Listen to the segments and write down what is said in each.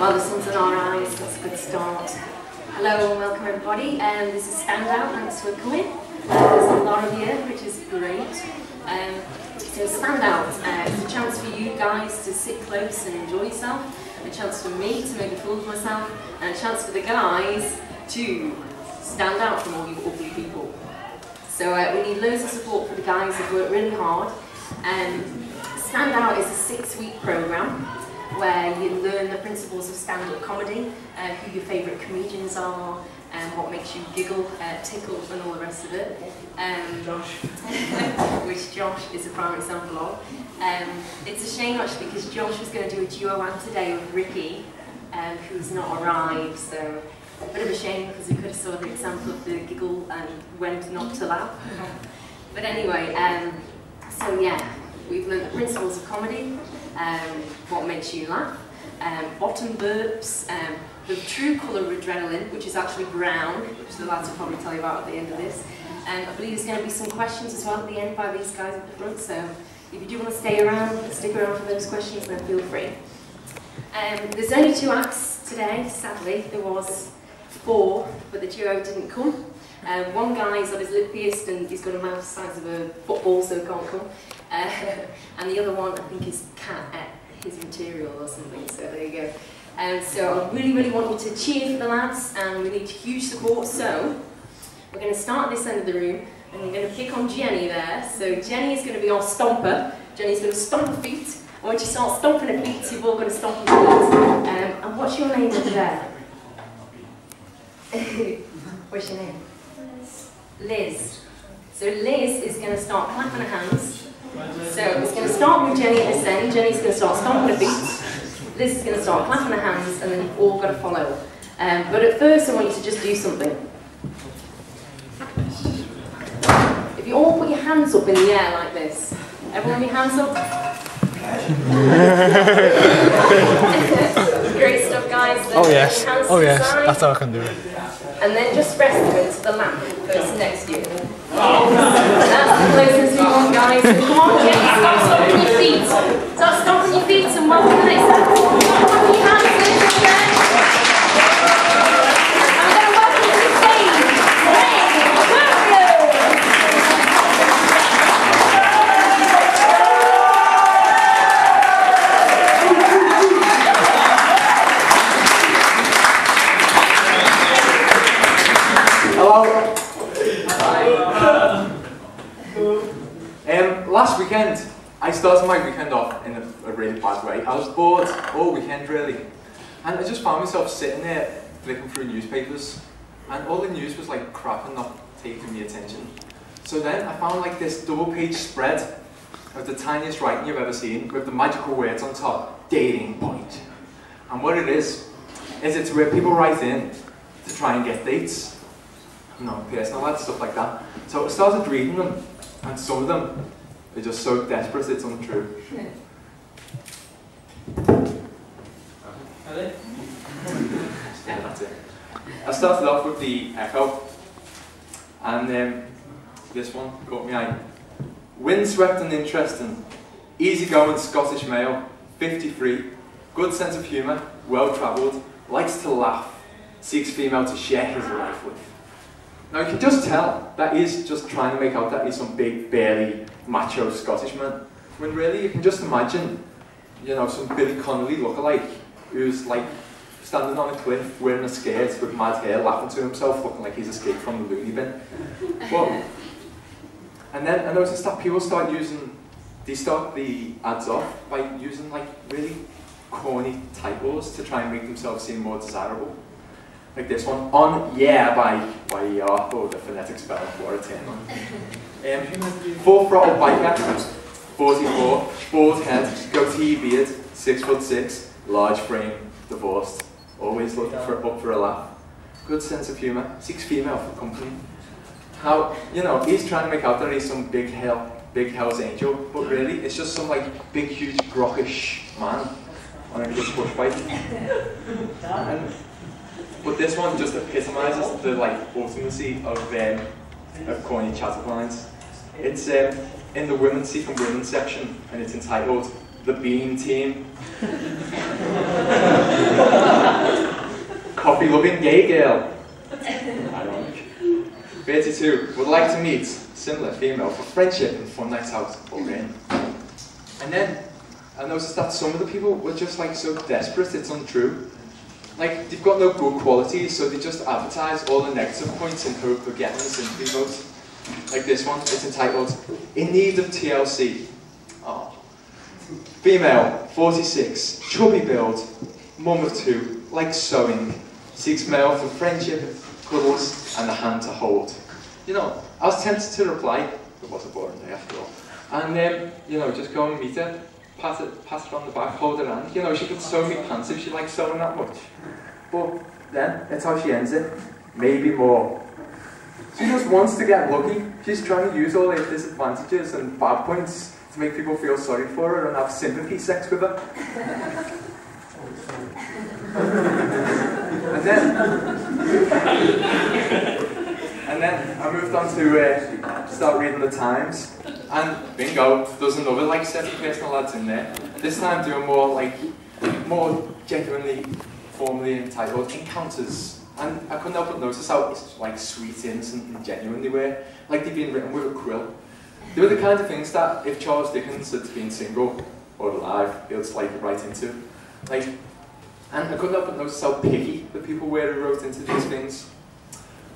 Well, the sun's in our eyes, that's a good start. Hello and welcome everybody. This is Standout, thanks for coming. There's a lot of you, which is great. So Standout, it's a chance for you guys to sit close and enjoy yourself, a chance for me to make a fool of myself, and a chance for the guys to stand out from all you ugly people. So we need loads of support for the guys who've worked really hard. Standout is a 6-week programme where you learn the principles of stand-up comedy, who your favourite comedians are, what makes you giggle, tickle and all the rest of it. Josh. Which Josh is a prime example of. It's a shame actually because Josh was going to do a duo act today with Ricky, who's not arrived, so a bit of a shame because we could have saw the example of the giggle and when not to laugh. But anyway, so yeah, we've learned the principles of comedy, what makes you laugh, bottom burps, the true colour of adrenaline, which is actually brown, which the lads will probably tell you about at the end of this. I believe there's going to be some questions as well at the end by these guys at the front, so if you do want to stick around for those questions, then feel free. There's only 2 acts today, sadly. There was 4, but the duo didn't come. One guy's got his lip pierced and he's got a mouth the size of a football, so he can't come. And the other one, I think, is cat at his material or something, so there you go. So I really want you to cheer for the lads, and we need huge support, so we're going to start at this end of the room, and we're going to pick on Jenny there. So Jenny is going to be our stomper. Jenny's going to stomp her feet, and when she starts stomping her feet, you've all got to stomp your feet. And what's your name over there? What's your name? Liz. So Liz is going to start clapping her hands. So it's going to start with Jenny at this end. Jenny's going to start stomping her feet. Liz is going to start clapping her hands, and then you've all got to follow. But at first I want you to just do something. If you all put your hands up in the air like this. Everyone your hands up? Great stuff, guys. Oh yes, that's how I can do it. And then just rest them into the lap person next to you. That's the closest we want, guys. Come on, Jenny, stop stomping your feet. Start stomping your feet and welcome the next act. Put your hands in the air. I'm going to welcome to the stage, Ray Mario. Hello. Last weekend, I started my weekend off in a really bad way. I was bored all weekend really, and I just found myself sitting there flicking through newspapers, and all the news was like crap and not taking me attention. So then I found like this double-page spread of the tiniest writing you've ever seen with the magical words on top, dating point. And what it is it's where people write in to try and get dates. You know, personal ads, stuff like that. So I started reading them, and some of them are just so desperate it's untrue. Yeah, that's it. I started off with the Echo, and this one caught my eye. Windswept and interesting, easygoing Scottish male, 53, good sense of humour, well-travelled, likes to laugh, seeks female to share his life with. Now you can just tell that he's just trying to make out that he's some big, burly, macho Scottish man. When really you can just imagine, you know, some Billy Connolly lookalike who's like standing on a cliff wearing a skirt with mad hair, laughing to himself, looking like he's escaped from the loony bin. And then I noticed that people start the ads off by using like really corny typos to try and make themselves seem more desirable. Like this one, on yeah by ER, or the phonetic spelling for it, turn on. Full throttle biker, 44, bald head, goatee beard, 6'6", large frame, divorced, always looking up for a laugh. Good sense of humour, seeks female for company. Now, you know, he's trying to make out that he's some big Hell's Angel, but really, it's just some like big, huge, grockish man on a good push bike. But this one just epitomises the like ultimacy of corny chatterlines. It's in the women seeking women section, and it's entitled "The Bean Team." coffee-loving gay girl. Ironic. 32. Would like to meet similar female for friendship and fun nights out or in. And then I noticed that some of the people were just like so desperate it's untrue. Like, they've got no good qualities, so they just advertise all the negative points in hope of getting this interview vote. Like this one, it's entitled, In Need of TLC. Oh. Female, 46, chubby build, mum of 2, likes sewing, seeks male for friendship, cuddles, and a hand to hold. You know, I was tempted to reply, it was a boring day after all, and you know, just go and meet her, pat her on the back, hold her hand. You know, she could sew me pants if she likes sewing that much. But then, that's how she ends it. Maybe more. She just wants to get lucky. She's trying to use all her disadvantages and bad points to make people feel sorry for her and have sympathy sex with her. and then I moved on to start reading the Times. And bingo, there's another like set of personal ads in there. This time doing more genuinely formally entitled encounters. And I couldn't help but notice how like sweet, innocent and genuine they were. Like they'd been written with a quill. They were the kind of things that if Charles Dickens had been single or alive, he'd slide it right into. Like, and I couldn't help but notice how picky the people were who wrote into these things.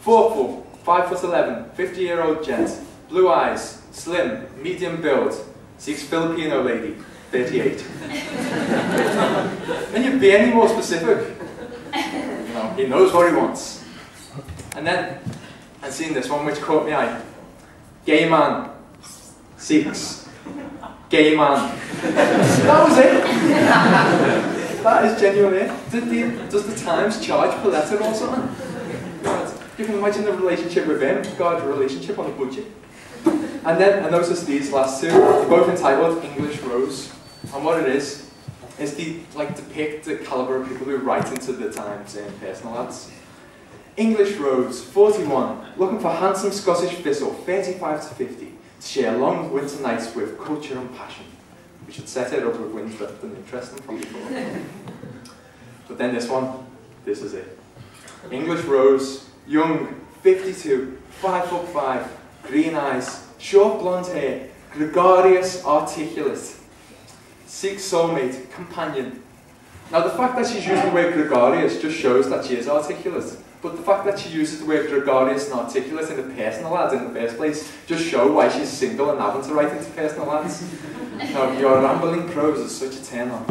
4'4", 5'11", 50-year-old gent, blue eyes, slim, medium build, seeks Filipino lady, 38. Can you be any more specific? No, he knows what he wants. And then, I've seen this one which caught my eye. Gay man, seeks, gay man. That was it. That is genuinely it. Does the Times charge per letter or something? God, you can imagine the relationship with him. God, a relationship on a budget. And then I noticed these last two, both entitled English Rose. And what it is they like depict the caliber of people who write into the Times in personal ads. English Rose, 41, looking for handsome Scottish thistle, 35 to 50, to share long winter nights with culture and passion. We should set it up with Winthrop and interesting from before. But then this one, this is it. English Rose, young, 52, 5'5", green eyes, short blonde hair, gregarious, articulate. Seeks soulmate, companion. Now the fact that she's using the word gregarious just shows that she is articulate. But the fact that she uses the word gregarious and articulate in the personal ads in the first place just shows why she's single and having to write into personal ads. Now, your rambling prose is such a turn on.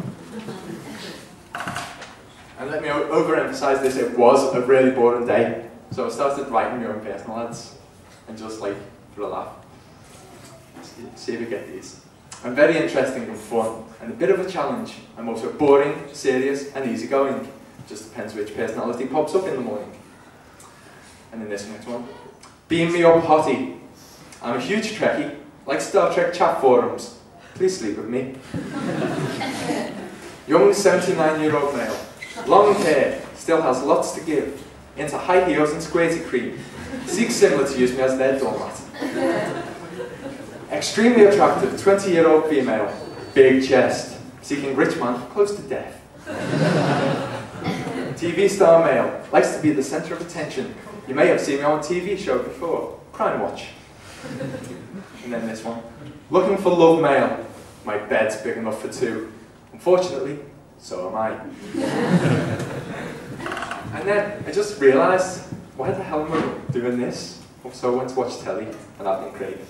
And let me overemphasize this, it was a really boring day. So I started writing my own personal ads. And just like, for a laugh. See if you get these. I'm very interesting and fun, and a bit of a challenge. I'm also boring, serious, and easygoing. Just depends which personality pops up in the morning. And then this next one. Beam me up, hottie. I'm a huge Trekkie, like Star Trek chat forums. Please sleep with me. Young 79-year-old male. Long hair, still has lots to give. Into high heels and squirty cream. Seeks similar to use me as their doormat. Extremely attractive, 20-year-old female, big chest, seeking rich man close to death. TV star male, likes to be the centre of attention. You may have seen me on a TV show before, Crime Watch. And then this one, looking for love male. My bed's big enough for 2. Unfortunately, so am I. And then I just realised, why the hell am I doing this? So I went to watch telly, and I've been craving.